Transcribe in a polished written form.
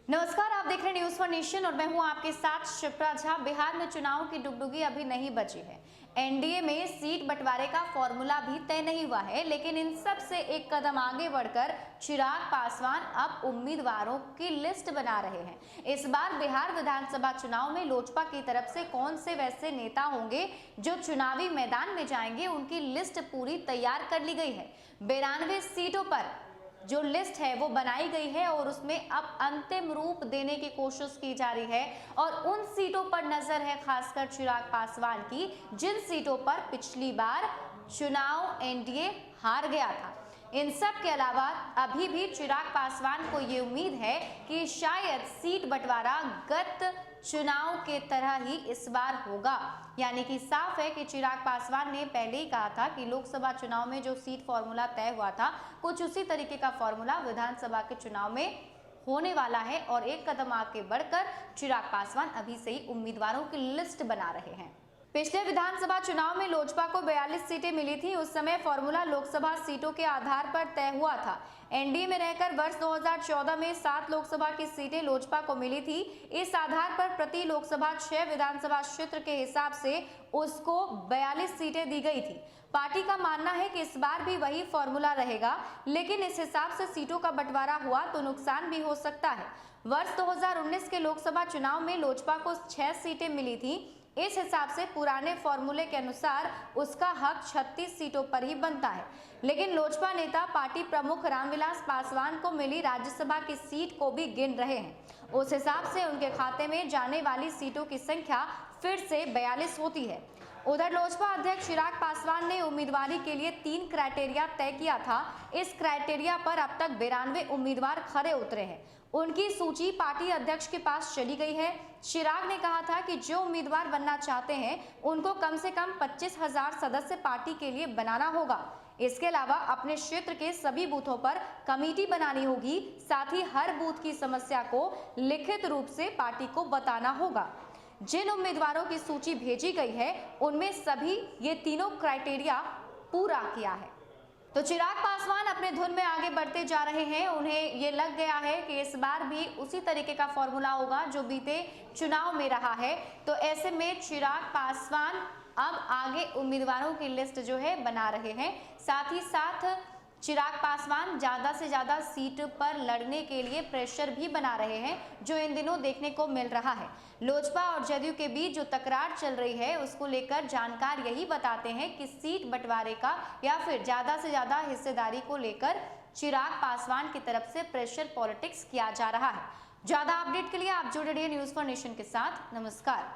नमस्कार, आप देख रहे हैं न्यूज फॉर नेशन और मैं हूं आपके साथ शिप्रा झा। बिहार में चुनाव की डुगडुगी अभी नहीं बची है। एनडीए में सीट बंटवारे का फॉर्मूला भी तय नहीं हुआ है, लेकिन इन सब से एक कदम आगे बढ़कर चिराग पासवान अब उम्मीदवारों की लिस्ट बना रहे हैं। इस बार बिहार विधानसभा चुनाव में लोजपा की तरफ से कौन से वैसे नेता होंगे जो चुनावी मैदान में जाएंगे, उनकी लिस्ट पूरी तैयार कर ली गई है। 92 सीटों पर जो लिस्ट है वो बनाई गई है और उसमें अब अंतिम रूप देने की कोशिश की जा रही है और उन सीटों पर नजर है खासकर चिराग पासवान की, जिन सीटों पर पिछली बार चुनाव एनडीए हार गया था। इन सब के अलावा अभी भी चिराग पासवान को ये उम्मीद है कि शायद सीट बंटवारा गत चुनाव के तरह ही इस बार होगा। यानी कि साफ है कि चिराग पासवान ने पहले ही कहा था कि लोकसभा चुनाव में जो सीट फॉर्मूला तय हुआ था, कुछ उसी तरीके का फॉर्मूला विधानसभा के चुनाव में होने वाला है और एक कदम आगे बढ़कर चिराग पासवान अभी से ही उम्मीदवारों की लिस्ट बना रहे हैं। पिछले विधानसभा चुनाव में लोजपा को 42 सीटें मिली थी। उस समय फॉर्मूला लोकसभा सीटों के आधार पर तय हुआ था। एनडीए में रहकर वर्ष 2014 में 7 लोकसभा की सीटें लोजपा को मिली थी। इस आधार पर प्रति लोकसभा 6 विधानसभा क्षेत्र के हिसाब से उसको 42 सीटें दी गई थी। पार्टी का मानना है कि इस बार भी वही फॉर्मूला रहेगा, लेकिन इस हिसाब से सीटों का बंटवारा हुआ तो नुकसान भी हो सकता है। वर्ष 2019 के लोकसभा चुनाव में लोजपा को 6 सीटें मिली थी। इस हिसाब से पुराने फॉर्मूले के अनुसार उसका हक 36 सीटों पर ही बनता है, लेकिन लोजपा नेता पार्टी प्रमुख रामविलास पासवान को मिली राज्यसभा की सीट को भी गिन रहे हैं। उस हिसाब से उनके खाते में जाने वाली सीटों की संख्या फिर से 42 होती है। उधर लोजपा अध्यक्ष चिराग पासवान ने उम्मीदवारी के लिए 3 क्राइटेरिया तय किया था। इस क्राइटेरिया पर अब तक 92 उम्मीदवार खरे उतरे हैं। उनकी सूची पार्टी अध्यक्ष के पास चली गई है। चिराग ने कहा था कि जो उम्मीदवार बनना चाहते हैं उनको कम से कम 25,000 सदस्य पार्टी के लिए बनाना होगा। इसके अलावा अपने क्षेत्र के सभी बूथों पर कमेटी बनानी होगी। साथ ही हर बूथ की समस्या को लिखित रूप से पार्टी को बताना होगा। जिन उम्मीदवारों की सूची भेजी गई है उनमें सभी ये तीनों क्राइटेरिया पूरा किया है। तो चिराग पासवान अपने धुन में आगे बढ़ते जा रहे हैं। उन्हें ये लग गया है कि इस बार भी उसी तरीके का फॉर्मूला होगा जो बीते चुनाव में रहा है। तो ऐसे में चिराग पासवान अब आगे उम्मीदवारों की लिस्ट जो है बना रहे हैं। साथ ही साथ चिराग पासवान ज्यादा से ज्यादा सीट पर लड़ने के लिए प्रेशर भी बना रहे हैं, जो इन दिनों देखने को मिल रहा है। लोजपा और जदयू के बीच जो तकरार चल रही है उसको लेकर जानकार यही बताते हैं कि सीट बंटवारे का या फिर ज्यादा से ज्यादा हिस्सेदारी को लेकर चिराग पासवान की तरफ से प्रेशर पॉलिटिक्स किया जा रहा है। ज्यादा अपडेट के लिए आप जुड़े रहिए न्यूज फॉर नेशन के साथ। नमस्कार।